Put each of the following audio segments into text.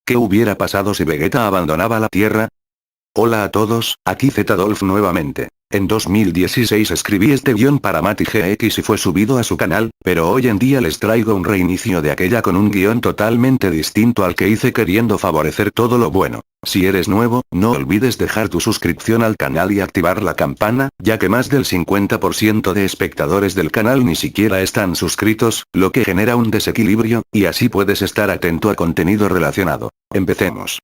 ¿Qué hubiera pasado si Vegeta abandonaba la Tierra? Hola a todos, aquí Z-Dolph nuevamente. En 2016 escribí este guión para Mati GX y fue subido a su canal, pero hoy en día les traigo un reinicio de aquella con un guión totalmente distinto al que hice queriendo favorecer todo lo bueno. Si eres nuevo, no olvides dejar tu suscripción al canal y activar la campana, ya que más del 50% de espectadores del canal ni siquiera están suscritos, lo que genera un desequilibrio, y así puedes estar atento a contenido relacionado. Empecemos.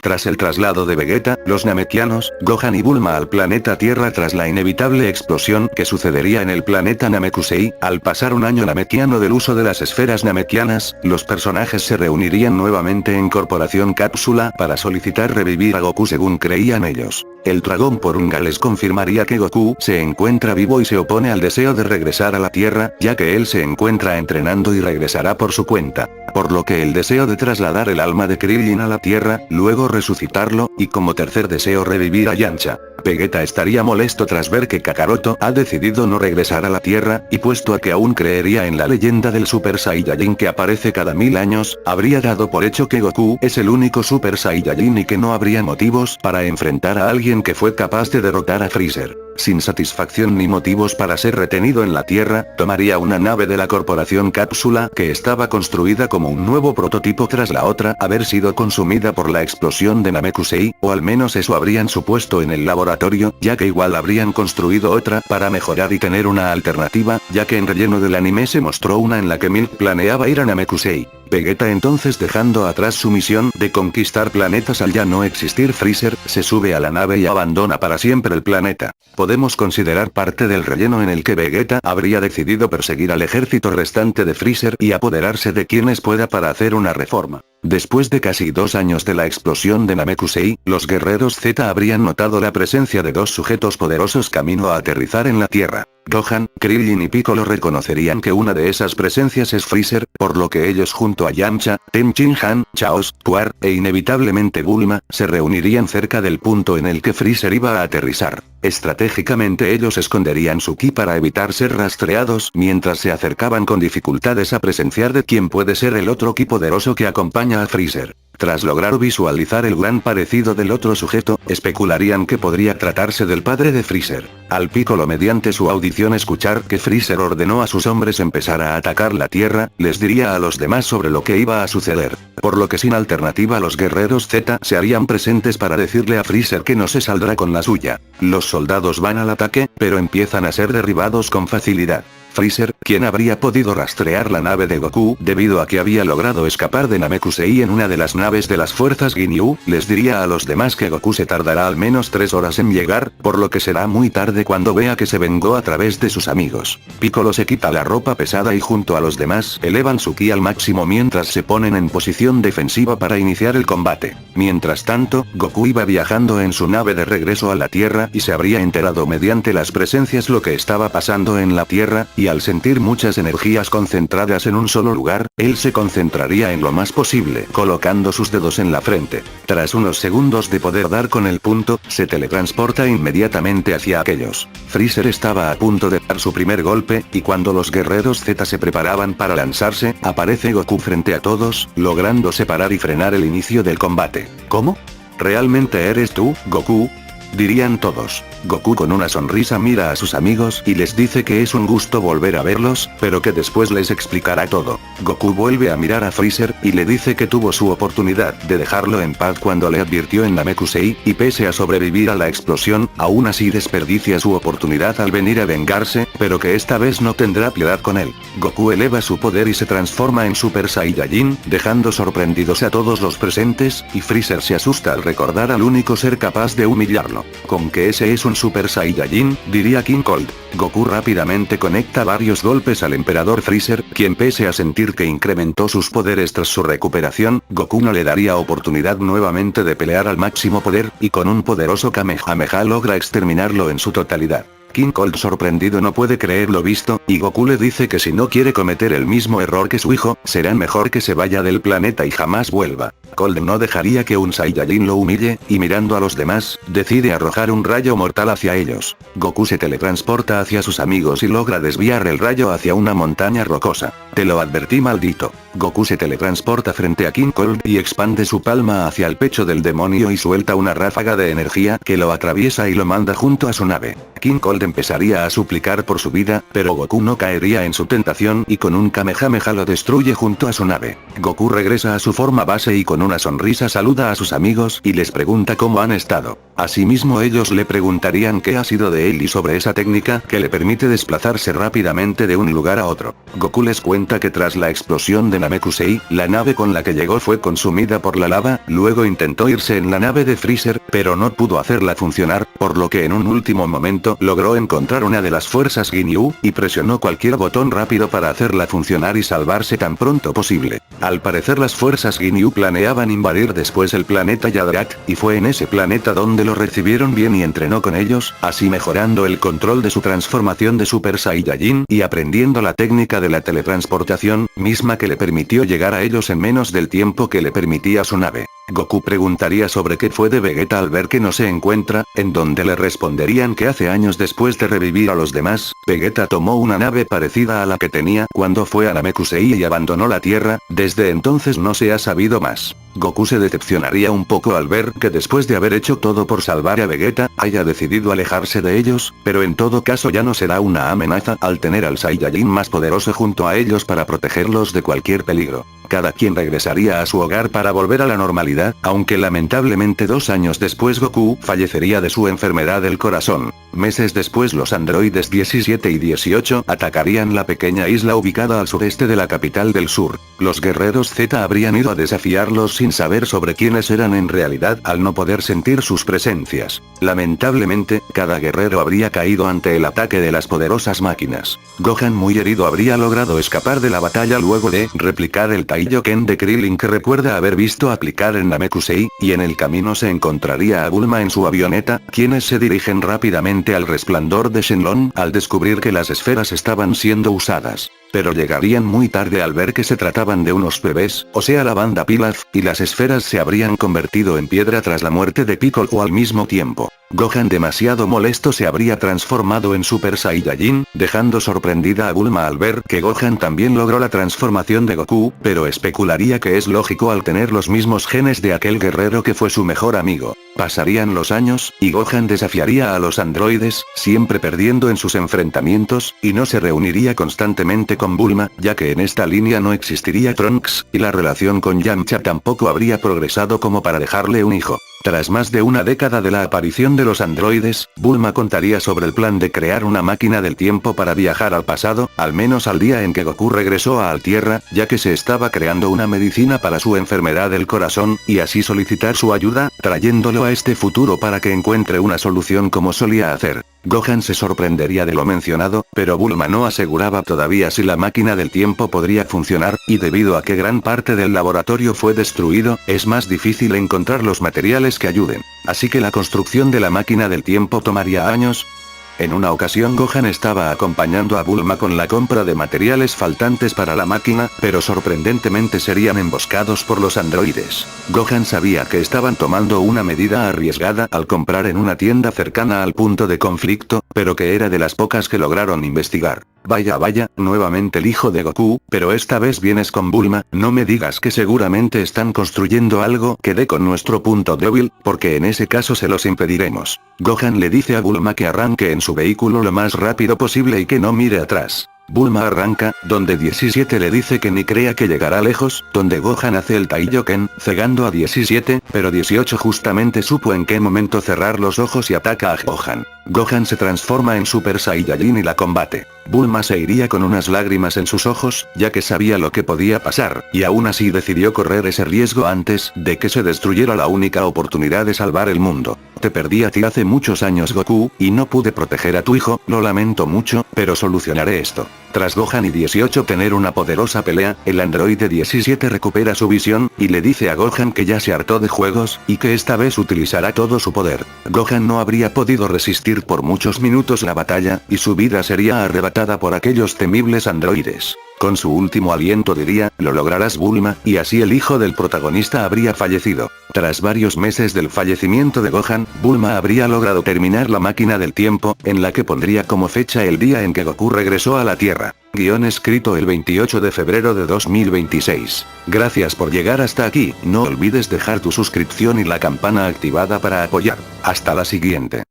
Tras el traslado de Vegeta, los Namekianos, Gohan y Bulma al planeta Tierra tras la inevitable explosión que sucedería en el planeta Namekusei, al pasar un año Namekiano del uso de las esferas Namekianas, los personajes se reunirían nuevamente en Corporación Cápsula para solicitar revivir a Goku según creían ellos. El dragón Porunga les confirmaría que Goku se encuentra vivo y se opone al deseo de regresar a la Tierra, ya que él se encuentra entrenando y regresará por su cuenta. Por lo que el deseo de trasladar el alma de Krillin a la Tierra, luego resucitarlo, y como tercer deseo revivir a Yamcha. Vegeta estaría molesto tras ver que Kakaroto ha decidido no regresar a la Tierra, y puesto a que aún creería en la leyenda del Super Saiyajin que aparece cada 1000 años, habría dado por hecho que Goku es el único Super Saiyajin y que no habría motivos para enfrentar a alguien que fue capaz de derrotar a Freezer. Sin satisfacción ni motivos para ser retenido en la Tierra, tomaría una nave de la Corporación Cápsula que estaba construida como un nuevo prototipo tras la otra haber sido consumida por la explosión de Namekusei, o al menos eso habrían supuesto en el laboratorio, ya que igual habrían construido otra para mejorar y tener una alternativa, ya que en relleno del anime se mostró una en la que Milk planeaba ir a Namekusei. Vegeta entonces, dejando atrás su misión de conquistar planetas al ya no existir Freezer, se sube a la nave y abandona para siempre el planeta. Podemos considerar parte del relleno en el que Vegeta habría decidido perseguir al ejército restante de Freezer y apoderarse de quienes pueda para hacer una reforma. Después de casi 2 años de la explosión de Namekusei, los guerreros Z habrían notado la presencia de dos sujetos poderosos camino a aterrizar en la Tierra. Gohan, Krillin y Piccolo reconocerían que una de esas presencias es Freezer, por lo que ellos junto a Yamcha, Tenshinhan, Chaos, Puar, e inevitablemente Bulma, se reunirían cerca del punto en el que Freezer iba a aterrizar. Estratégicamente ellos esconderían su ki para evitar ser rastreados mientras se acercaban con dificultades a presenciar de quién puede ser el otro ki poderoso que acompaña a Freezer. Tras lograr visualizar el gran parecido del otro sujeto, especularían que podría tratarse del padre de Freezer. Al Piccolo mediante su audición escuchar que Freezer ordenó a sus hombres empezar a atacar la Tierra, les diría a los demás sobre lo que iba a suceder. Por lo que sin alternativa los guerreros Z se harían presentes para decirle a Freezer que no se saldrá con la suya. Los soldados van al ataque, pero empiezan a ser derribados con facilidad. Freezer, quien habría podido rastrear la nave de Goku debido a que había logrado escapar de Namekusei en una de las naves de las fuerzas Ginyu, les diría a los demás que Goku se tardará al menos 3 horas en llegar, por lo que será muy tarde cuando vea que se vengó a través de sus amigos. Piccolo se quita la ropa pesada y junto a los demás elevan su ki al máximo mientras se ponen en posición defensiva para iniciar el combate. Mientras tanto, Goku iba viajando en su nave de regreso a la Tierra y se habría enterado mediante las presencias lo que estaba pasando en la Tierra, y al sentir muchas energías concentradas en un solo lugar, él se concentraría en lo más posible, colocando sus dedos en la frente. Tras unos segundos de poder dar con el punto, se teletransporta inmediatamente hacia aquellos. Freezer estaba a punto de dar su primer golpe, y cuando los guerreros Z se preparaban para lanzarse, aparece Goku frente a todos, logrando separar y frenar el inicio del combate. ¿Cómo? ¿Realmente eres tú, Goku?, dirían todos. Goku con una sonrisa mira a sus amigos y les dice que es un gusto volver a verlos, pero que después les explicará todo. Goku vuelve a mirar a Freezer, y le dice que tuvo su oportunidad de dejarlo en paz cuando le advirtió en Namekusei, y pese a sobrevivir a la explosión, aún así desperdicia su oportunidad al venir a vengarse, pero que esta vez no tendrá piedad con él. Goku eleva su poder y se transforma en Super Saiyajin, dejando sorprendidos a todos los presentes, y Freezer se asusta al recordar al único ser capaz de humillarlo. Con que ese es un Super Saiyajin, diría King Cold. Goku rápidamente conecta varios golpes al emperador Freezer, quien pese a sentir que incrementó sus poderes tras su recuperación, Goku no le daría oportunidad nuevamente de pelear al máximo poder, y con un poderoso Kamehameha logra exterminarlo en su totalidad. King Cold sorprendido no puede creer lo visto, y Goku le dice que si no quiere cometer el mismo error que su hijo, será mejor que se vaya del planeta y jamás vuelva. Cold no dejaría que un Saiyajin lo humille, y mirando a los demás, decide arrojar un rayo mortal hacia ellos. Goku se teletransporta hacia sus amigos y logra desviar el rayo hacia una montaña rocosa. Te lo advertí, maldito. Goku se teletransporta frente a King Cold y expande su palma hacia el pecho del demonio y suelta una ráfaga de energía que lo atraviesa y lo manda junto a su nave. King Cold empezaría a suplicar por su vida, pero Goku no caería en su tentación y con un Kamehameha lo destruye junto a su nave. Goku regresa a su forma base y con una sonrisa saluda a sus amigos y les pregunta cómo han estado. Asimismo ellos le preguntarían qué ha sido de él y sobre esa técnica que le permite desplazarse rápidamente de un lugar a otro. Goku les cuenta que tras la explosión de Namekusei, la nave con la que llegó fue consumida por la lava, luego intentó irse en la nave de Freezer, pero no pudo hacerla funcionar, por lo que en un último momento logró encontrar una de las fuerzas Ginyu, y presionó cualquier botón rápido para hacerla funcionar y salvarse tan pronto posible. Al parecer las fuerzas Ginyu planeaban invadir después el planeta Yadrat, y fue en ese planeta donde lo recibieron bien y entrenó con ellos, así mejorando el control de su transformación de Super Saiyajin y aprendiendo la técnica de la teletransportación, misma que le permitió llegar a ellos en menos del tiempo que le permitía su nave. Goku preguntaría sobre qué fue de Vegeta al ver que no se encuentra, en donde le responderían que hace años después de revivir a los demás, Vegeta tomó una nave parecida a la que tenía cuando fue a Namekusei y abandonó la Tierra, desde entonces no se ha sabido más. Goku se decepcionaría un poco al ver que después de haber hecho todo por salvar a Vegeta, haya decidido alejarse de ellos, pero en todo caso ya no será una amenaza al tener al Saiyajin más poderoso junto a ellos para protegerlos de cualquier peligro. Cada quien regresaría a su hogar para volver a la normalidad, aunque lamentablemente 2 años después Goku fallecería de su enfermedad del corazón. Meses después los androides 17 y 18 atacarían la pequeña isla ubicada al sureste de la capital del sur. Los guerreros Z habrían ido a desafiarlos sin saber sobre quiénes eran en realidad al no poder sentir sus presencias. Lamentablemente, cada guerrero habría caído ante el ataque de las poderosas máquinas. Gohan muy herido habría logrado escapar de la batalla luego de replicar el Taiyoken de Krillin que recuerda haber visto aplicar en Namekusei, y en el camino se encontraría a Bulma en su avioneta, quienes se dirigen rápidamente al resplandor de Shenlong al descubrir que las esferas estaban siendo usadas. Pero llegarían muy tarde al ver que se trataban de unos bebés, o sea la banda Pilaf, y las esferas se habrían convertido en piedra tras la muerte de Piccolo al mismo tiempo. Gohan demasiado molesto se habría transformado en Super Saiyajin, dejando sorprendida a Bulma al ver que Gohan también logró la transformación de Goku, pero especularía que es lógico al tener los mismos genes de aquel guerrero que fue su mejor amigo. Pasarían los años, y Gohan desafiaría a los androides, siempre perdiendo en sus enfrentamientos, y no se reuniría constantemente con Bulma, ya que en esta línea no existiría Trunks, y la relación con Yamcha tampoco habría progresado como para dejarle un hijo. Tras más de una década de la aparición de los androides, Bulma contaría sobre el plan de crear una máquina del tiempo para viajar al pasado, al menos al día en que Goku regresó a Tierra, ya que se estaba creando una medicina para su enfermedad del corazón, y así solicitar su ayuda, trayéndolo a este futuro para que encuentre una solución como solía hacer. Gohan se sorprendería de lo mencionado, pero Bulma no aseguraba todavía si la máquina del tiempo podría funcionar, y debido a que gran parte del laboratorio fue destruido, es más difícil encontrar los materiales que ayuden. Así que la construcción de la máquina del tiempo tomaría años. En una ocasión Gohan estaba acompañando a Bulma con la compra de materiales faltantes para la máquina, pero sorprendentemente serían emboscados por los androides. Gohan sabía que estaban tomando una medida arriesgada al comprar en una tienda cercana al punto de conflicto, pero que era de las pocas que lograron investigar. Vaya, nuevamente el hijo de Goku, pero esta vez vienes con Bulma, no me digas que seguramente están construyendo algo que dé con nuestro punto débil, porque en ese caso se los impediremos. Gohan le dice a Bulma que arranque en su vehículo lo más rápido posible y que no mire atrás. Bulma arranca, donde 17 le dice que ni crea que llegará lejos, donde Gohan hace el Taiyoken, cegando a 17, pero 18 justamente supo en qué momento cerrar los ojos y ataca a Gohan. Gohan se transforma en Super Saiyajin y la combate. Bulma se iría con unas lágrimas en sus ojos, ya que sabía lo que podía pasar, y aún así decidió correr ese riesgo antes de que se destruyera la única oportunidad de salvar el mundo. Te perdí a ti hace muchos años, Goku, y no pude proteger a tu hijo, lo lamento mucho, pero solucionaré esto. Tras Gohan y 18 tener una poderosa pelea, el androide 17 recupera su visión, y le dice a Gohan que ya se hartó de juegos, y que esta vez utilizará todo su poder. Gohan no habría podido resistir por muchos minutos la batalla, y su vida sería arrebatada por aquellos temibles androides. Con su último aliento diría, lo lograrás Bulma, y así el hijo del protagonista habría fallecido. Tras varios meses del fallecimiento de Gohan, Bulma habría logrado terminar la máquina del tiempo, en la que pondría como fecha el día en que Goku regresó a la Tierra. Guión escrito el 28 de febrero de 2026. Gracias por llegar hasta aquí, no olvides dejar tu suscripción y la campana activada para apoyar. Hasta la siguiente.